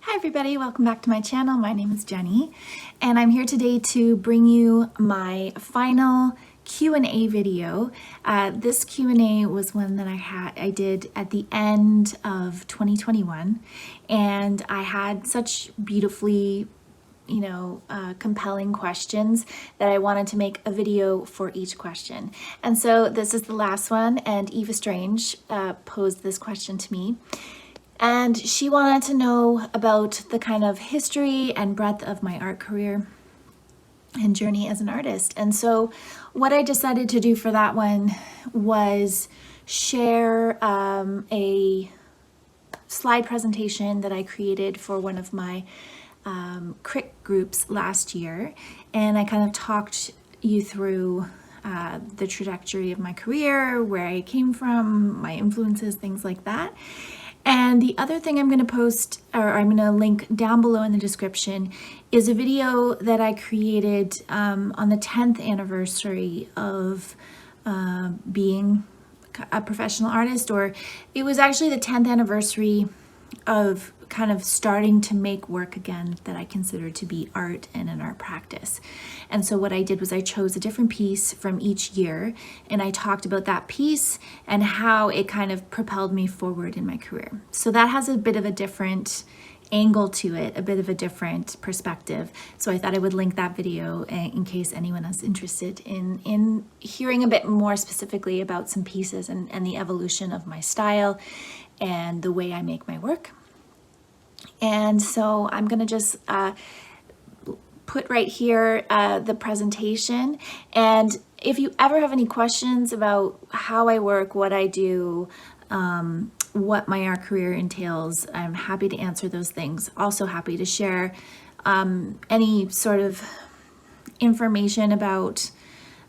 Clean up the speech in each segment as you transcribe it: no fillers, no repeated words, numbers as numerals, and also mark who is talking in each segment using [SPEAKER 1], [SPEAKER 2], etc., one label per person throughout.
[SPEAKER 1] Hi everybody, welcome back to my channel. My name is Jenny and I'm here today to bring you my final Q&A video. This Q&A was one that I did at the end of 2021, and I had such beautifully compelling questions that I wanted to make a video for each question. And so this is the last one, and Eva Strange posed this question to me. And she wanted to know about the kind of history and breadth of my art career and journey as an artist. And so what I decided to do for that one was share a slide presentation that I created for one of my CRIC groups last year. And I kind of talked you through the trajectory of my career, where I came from, my influences, things like that. And the other thing I'm going to post, or I'm going to link down below in the description, is a video that I created on the 10th anniversary of being a professional artist, or it was actually the 10th anniversary of kind of starting to make work again that I consider to be art and an art practice. And so what I did was I chose a different piece from each year, and I talked about that piece and how it kind of propelled me forward in my career. So that has a bit of a different angle to it, a bit of a different perspective. So I thought I would link that video in case anyone is interested in hearing a bit more specifically about some pieces and the evolution of my style and the way I make my work. And so I'm going to just put right here the presentation. And if you ever have any questions about how I work, what I do, what my art career entails, I'm happy to answer those things. Also happy to share any sort of information about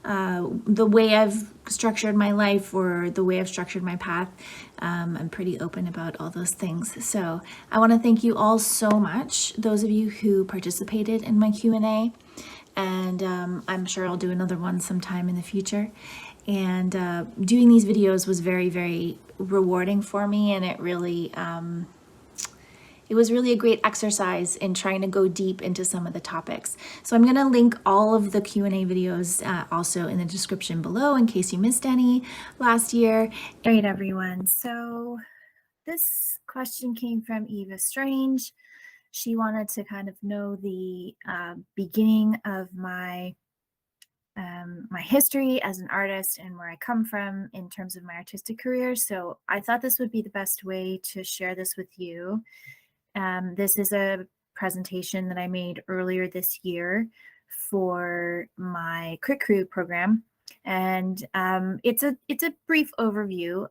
[SPEAKER 1] the way I've structured my life or the way I've structured my path. I'm pretty open about all those things. So I want to thank you all so much, those of you who participated in my Q&A, and I'm sure I'll do another one sometime in the future. And doing these videos was very, very rewarding for me, and it was really a great exercise in trying to go deep into some of the topics. So I'm going to link all of the Q&A videos also in the description below in case you missed any last year. All right, everyone. So this question came from Eva Strange. She wanted to kind of know the beginning of my history as an artist and where I come from in terms of my artistic career. So I thought this would be the best way to share this with you. This is a presentation that I made earlier this year for my Crit Crew program, and it's a brief overview,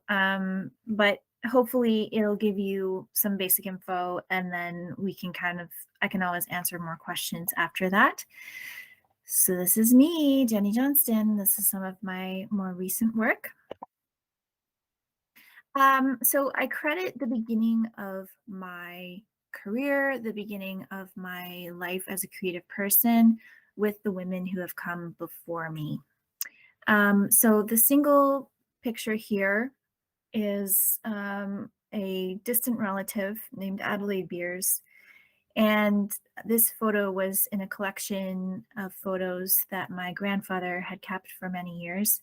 [SPEAKER 1] but hopefully it'll give you some basic info, and then I can always answer more questions after that. So this is me, Jenny Johnston. This is some of my more recent work. So I credit the beginning of my career, the beginning of my life as a creative person, with the women who have come before me. So the single picture here is a distant relative named Adelaide Beers. And this photo was in a collection of photos that my grandfather had kept for many years.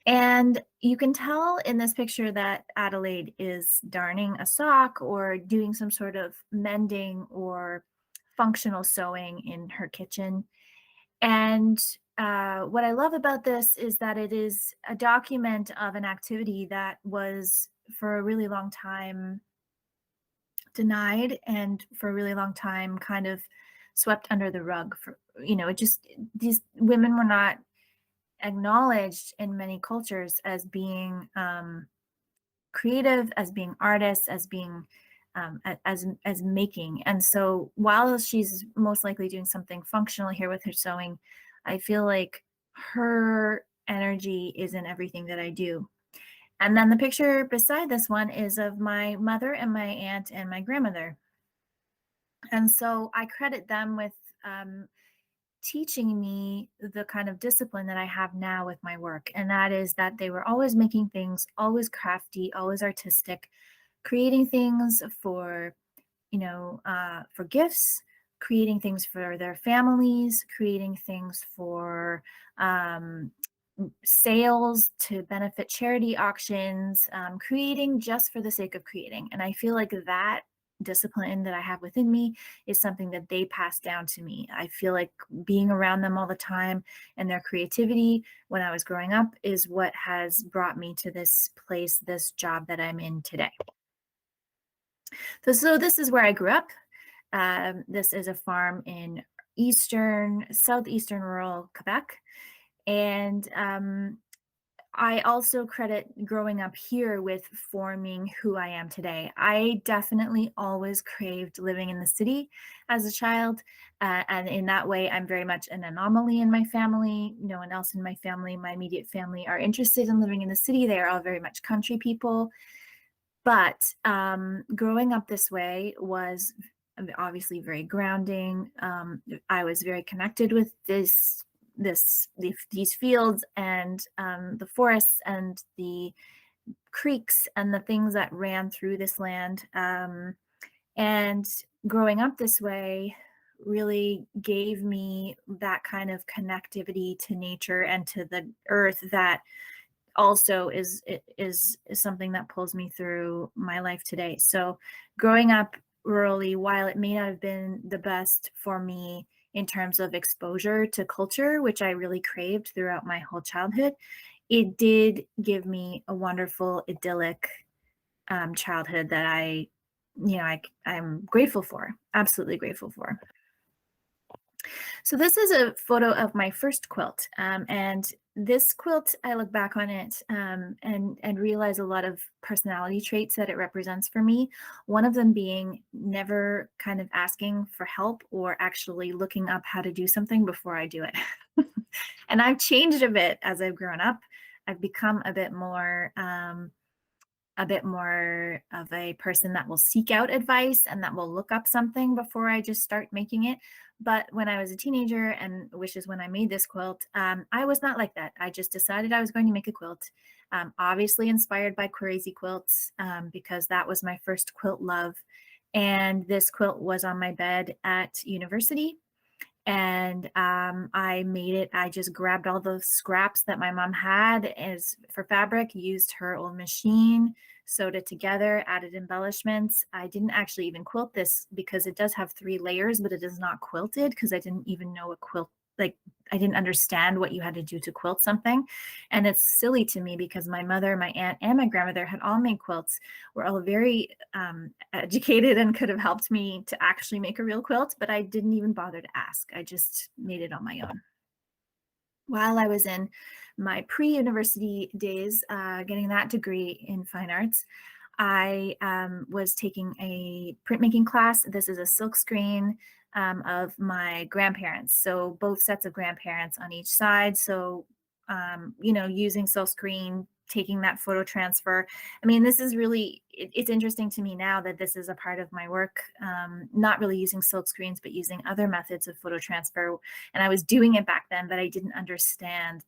[SPEAKER 1] And you can tell in this picture that Adelaide is darning a sock or doing some sort of mending or functional sewing in her kitchen. And what I love about this is that it is a document of an activity that was for a really long time denied, and for a really long time kind of swept under the rug. These women were not acknowledged in many cultures as being creative, as being artists, as being as making. And so while she's most likely doing something functional here with her sewing, I feel like her energy is in everything that I do. And then the picture beside this one is of my mother and my aunt and my grandmother. And so I credit them with teaching me the kind of discipline that I have now with my work. And that is that they were always making things, always crafty, always artistic, creating things for, for gifts, creating things for their families, creating things for sales to benefit charity auctions, creating just for the sake of creating. And I feel like that discipline that I have within me is something that they pass down to me. I feel like being around them all the time and their creativity when I was growing up is what has brought me to this place, this job that I'm in today. So this is where I grew up. This is a farm in southeastern rural Quebec. And I also credit growing up here with forming who I am today. I definitely always craved living in the city as a child. And in that way, I'm very much an anomaly in my family. No one else in my family, my immediate family, are interested in living in the city. They are all very much country people. But growing up this way was obviously very grounding. I was very connected with these fields and the forests and the creeks and the things that ran through this land. And growing up this way really gave me that kind of connectivity to nature and to the earth that also is something that pulls me through my life today. So growing up rurally, while it may not have been the best for me in terms of exposure to culture, which I really craved throughout my whole childhood, it did give me a wonderful, idyllic childhood that I'm grateful for, absolutely grateful for. So this is a photo of my first quilt, and this quilt, I look back on it and realize a lot of personality traits that it represents for me. One of them being never kind of asking for help or actually looking up how to do something before I do it. And I've changed a bit as I've grown up. I've become a bit more of a person that will seek out advice and that will look up something before I just start making it. But when I was a teenager, and which is when I made this quilt, I was not like that. I just decided I was going to make a quilt, obviously inspired by Crazy Quilts, because that was my first quilt love. And this quilt was on my bed at university. And I made it. I just grabbed all the scraps that my mom had as for fabric, used her old machine, sewed it together, added embellishments. I didn't actually even quilt this because it does have 3 layers, but it is not quilted because I didn't even know a quilt, like I didn't understand what you had to do to quilt something. And it's silly to me because my mother, my aunt, and my grandmother had all made quilts, were all very educated and could have helped me to actually make a real quilt, but I didn't even bother to ask. I just made it on my own. While I was in my pre-university days, getting that degree in fine arts, I was taking a printmaking class. This is a silk screen of my grandparents. So both sets of grandparents on each side. So, using silk screen, taking that photo transfer. I mean, this is really, it's interesting to me now that this is a part of my work, not really using silk screens, but using other methods of photo transfer. And I was doing it back then, but I didn't understand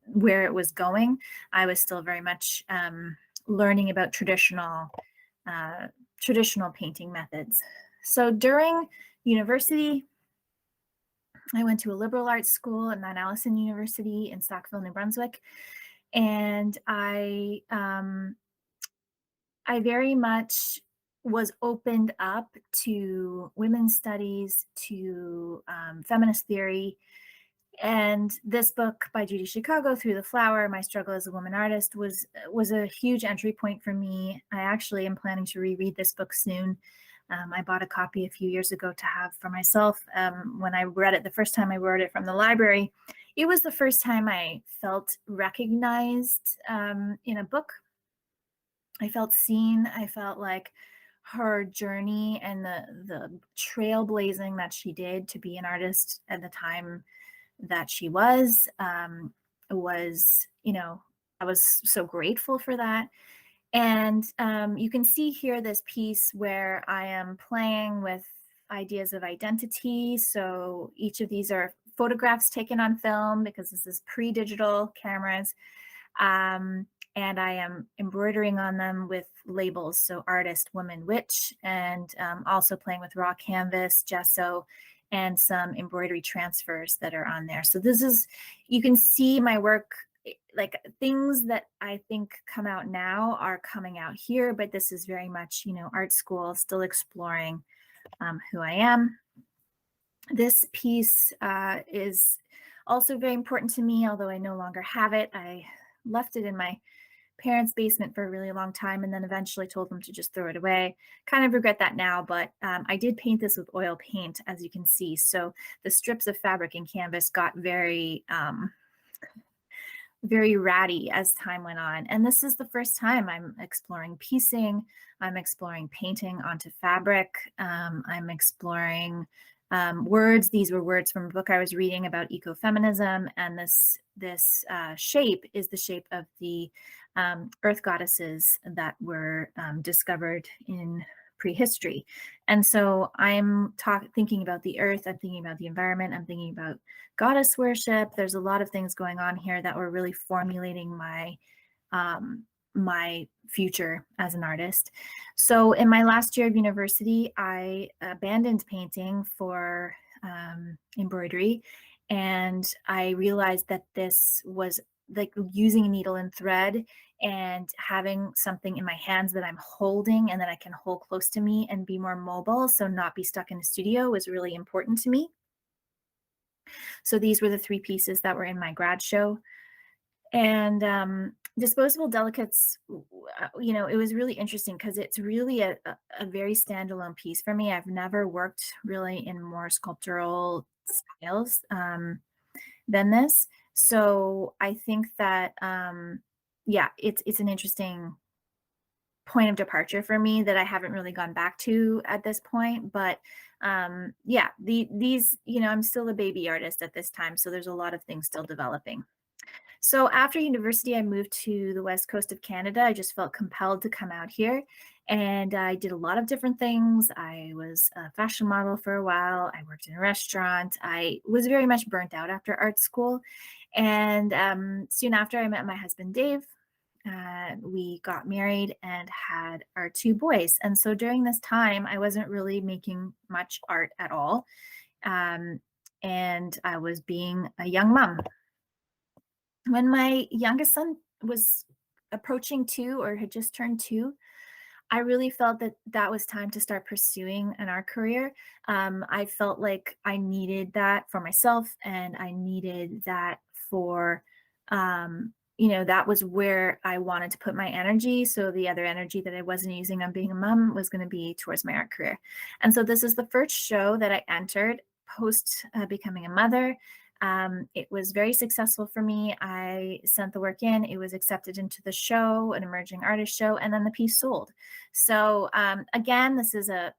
[SPEAKER 1] where it was going. I was still very much learning about traditional painting methods. So during university, I went to a liberal arts school at Mount Allison University in Sackville, New Brunswick, and I very much was opened up to women's studies, to feminist theory. And this book by Judy Chicago, Through the Flower, My Struggle as a Woman Artist, was a huge entry point for me. I actually am planning to reread this book soon. I bought a copy a few years ago to have for myself. When I read it the first time I read it from the library, it was the first time I felt recognized in a book. I felt seen. I felt like her journey and the trailblazing that she did to be an artist at the time that she was, I was so grateful for that. And you can see here this piece where I am playing with ideas of identity. So each of these are photographs taken on film because this is pre-digital cameras. And I am embroidering on them with labels. So artist, woman, witch, and also playing with raw canvas, gesso, and some embroidery transfers that are on there. So this is, you can see my work, like things that I think come out now are coming out here, but this is very much, art school, still exploring who I am. This piece is also very important to me, although I no longer have it. I left it in my parents' basement for a really long time and then eventually told them to just throw it away. Kind of regret that now, but I did paint this with oil paint, as you can see. So the strips of fabric and canvas got very, very ratty as time went on. And this is the first time I'm exploring piecing. I'm exploring painting onto fabric. I'm exploring words. These were words from a book I was reading about ecofeminism, and this shape is the shape of the earth goddesses that were discovered in prehistory. And so I'm thinking about the earth, I'm thinking about the environment, I'm thinking about goddess worship. There's a lot of things going on here that were really formulating my my future as an artist. So in my last year of university, I abandoned painting for embroidery, and I realized that this was like using a needle and thread and having something in my hands that I'm holding and that I can hold close to me and be more mobile, so not be stuck in the studio, was really important to me. So these were the 3 pieces that were in my grad show. And Disposable Delicates, it was really interesting because it's really a very standalone piece for me. I've never worked really in more sculptural styles than this. So I think that, yeah, it's an interesting point of departure for me that I haven't really gone back to at this point. But yeah, these, I'm still a baby artist at this time. So there's a lot of things still developing. So after university, I moved to the west coast of Canada. I just felt compelled to come out here, and I did a lot of different things. I was a fashion model for a while. I worked in a restaurant. I was very much burnt out after art school. And soon after, I met my husband, Dave. We got married and had our 2 boys. And so during this time, I wasn't really making much art at all. And I was being a young mom. When my youngest son was approaching 2 or had just turned 2, I really felt that that was time to start pursuing an art career. I felt like I needed that for myself, and I needed that for, that was where I wanted to put my energy. So the other energy that I wasn't using on being a mom was going to be towards my art career. And so this is the first show that I entered post becoming a mother. It was very successful for me. I sent the work in, it was accepted into the show, an emerging artist show, and then the piece sold. So again, this is a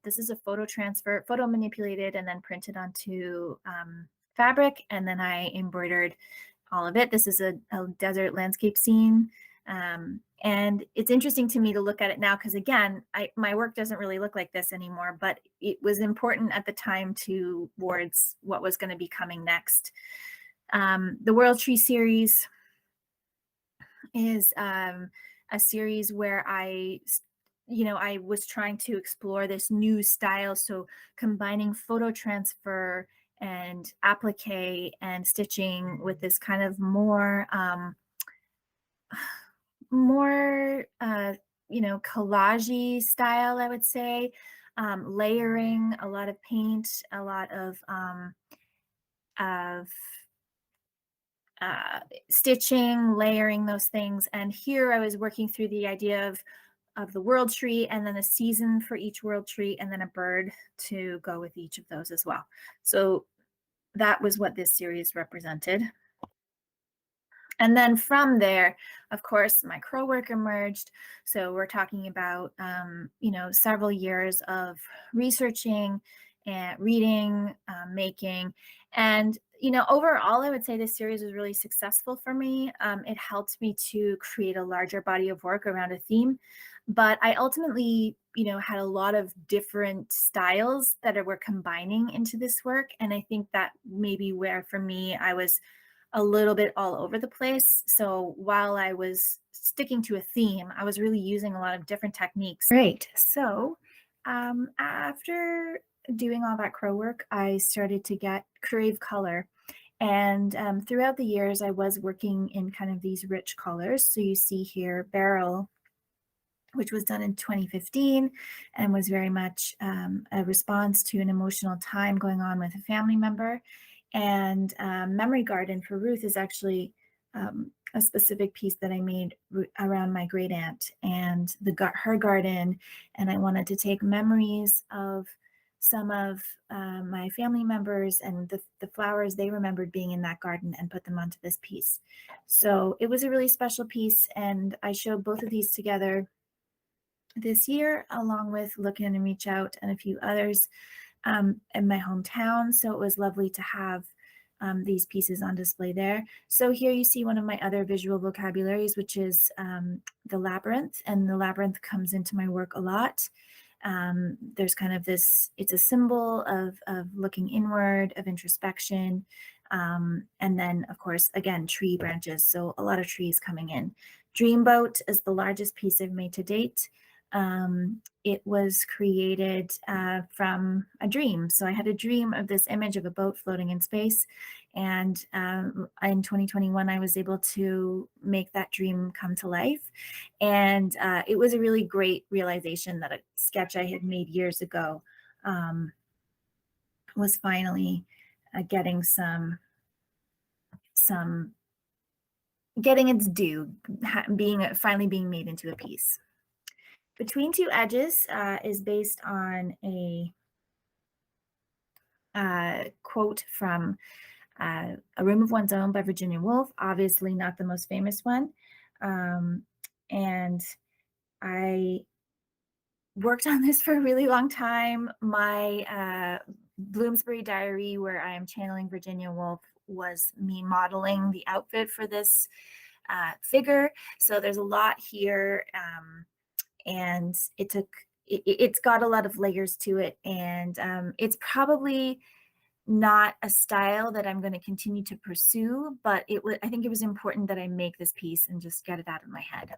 [SPEAKER 1] photo transfer, photo manipulated and then printed onto fabric, and then I embroidered all of it. This is a desert landscape scene. And it's interesting to me to look at it now because, again, my work doesn't really look like this anymore, but it was important at the time towards what was going to be coming next. The World Tree series is a series where I was trying to explore this new style. So combining photo transfer and applique and stitching with this kind of more collagey style, I would say. Layering, a lot of paint, a lot of stitching, layering those things. And here I was working through the idea of the world tree, and then a season for each world tree, and then a bird to go with each of those as well. So that was what this series represented. And then from there, of course, my crow work emerged. So we're talking about, several years of researching and reading, making. And, overall, I would say this series was really successful for me. It helped me to create a larger body of work around a theme. But I ultimately, had a lot of different styles that were combining into this work. And I think that maybe where for me, I was a little bit all over the place. So while I was sticking to a theme, I was really using a lot of different techniques. Great. So after doing all that crow work, I started to crave color. And throughout the years, I was working in kind of these rich colors. So you see here, Beryl, which was done in 2015 and was very much a response to an emotional time going on with a family member. And Memory Garden for Ruth is actually a specific piece that I made around my great aunt and her garden. And I wanted to take memories of some of my family members and the flowers they remembered being in that garden and put them onto this piece. So it was a really special piece, and I showed both of these together this year, along with Look In and Reach Out and a few others in my hometown. So it was lovely to have these pieces on display there. So here you see one of my other visual vocabularies, which is the labyrinth, and the labyrinth comes into my work a lot. There's kind of this, it's a symbol of looking inward, of introspection. And then, of course, again, tree branches. So a lot of trees coming in. Dreamboat is the largest piece I've made to date. It was created from a dream. So I had a dream of this image of a boat floating in space. And in 2021, I was able to make that dream come to life. And it was a really great realization that a sketch I had made years ago was finally getting getting its due, finally being made into a piece. Between Two Edges is based on a quote from A Room of One's Own by Virginia Woolf, obviously not the most famous one. And I worked on this for a really long time. My Bloomsbury Diary, where I am channeling Virginia Woolf, was me modeling the outfit for this figure. So there's a lot here. And it's got a lot of layers to it, and it's probably not a style that I'm going to continue to pursue, but I think it was important that I make this piece and just get it out of my head.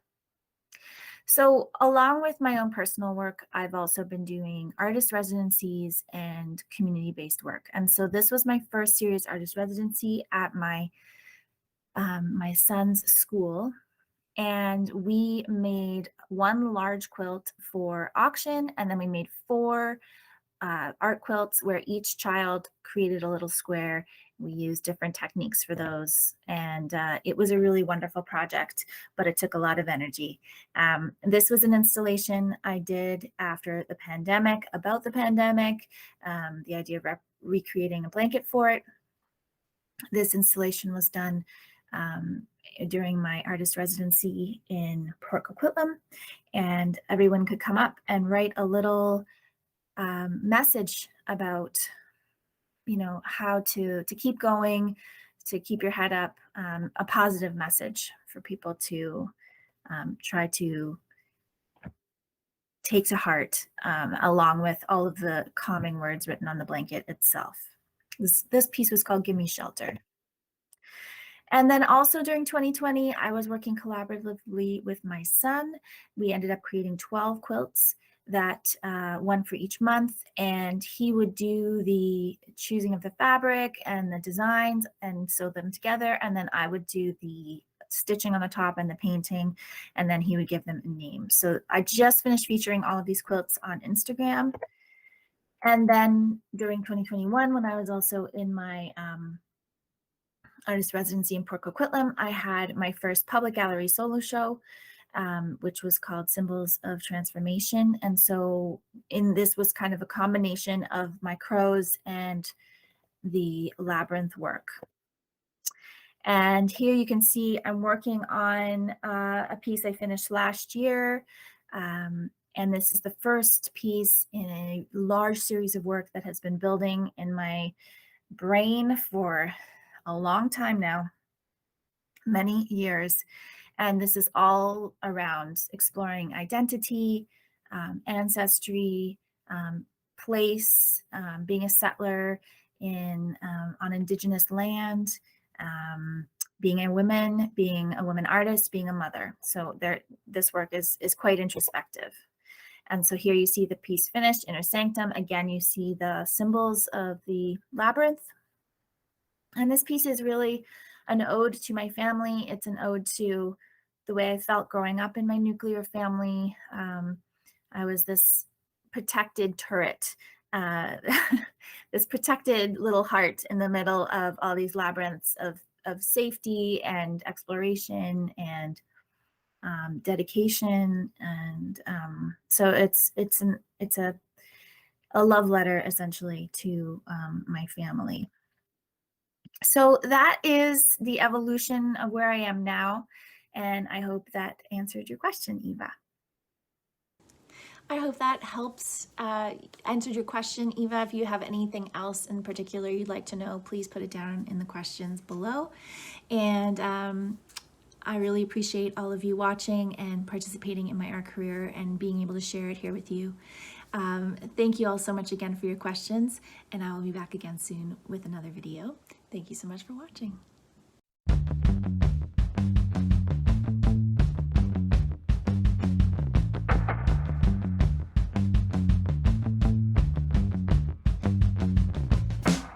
[SPEAKER 1] So along with my own personal work, I've also been doing artist residencies and community-based work. And so this was my first serious artist residency at my son's school. And we made one large quilt for auction, and then we made 4 art quilts where each child created a little square. We used different techniques for those, and it was a really wonderful project, but it took a lot of energy. This was an installation I did after the pandemic, about the pandemic, the idea of recreating a blanket for it. This installation was done during my artist residency in Port Coquitlam, and everyone could come up and write a little message about, how to keep going, to keep your head up, a positive message for people to try to take to heart, along with all of the calming words written on the blanket itself. This piece was called Gimme Shelter. And then also during 2020, I was working collaboratively with my son. We ended up creating 12 quilts, that one for each month, and he would do the choosing of the fabric and the designs and sew them together, and then I would do the stitching on the top and the painting, and then he would give them a name. So I just finished featuring all of these quilts on Instagram. And then during 2021, when I was also in my artist residency in Port Coquitlam, I had my first public gallery solo show, which was called Symbols of Transformation. And so this was kind of a combination of my crows and the labyrinth work. And here you can see I'm working on a piece I finished last year. And this is the first piece in a large series of work that has been building in my brain for a long time now, many years. And this is all around exploring identity, ancestry, place, being a settler on Indigenous land, being a woman artist, being a mother. So this work is quite introspective. And so here you see the piece finished, Inner Sanctum. Again, you see the symbols of the labyrinth. And this piece is really an ode to my family. It's an ode to the way I felt growing up in my nuclear family. I was this protected turret, this protected little heart in the middle of all these labyrinths of safety and exploration and dedication. And so it's a love letter essentially to my family. So that is the evolution of where I am now. And I hope that answered your question, Eva. I hope that helps answered your question, Eva. If you have anything else in particular you'd like to know, please put it down in the questions below. And I really appreciate all of you watching and participating in my art career and being able to share it here with you. Thank you all so much again for your questions, and I will be back again soon with another video. Thank you so much for watching.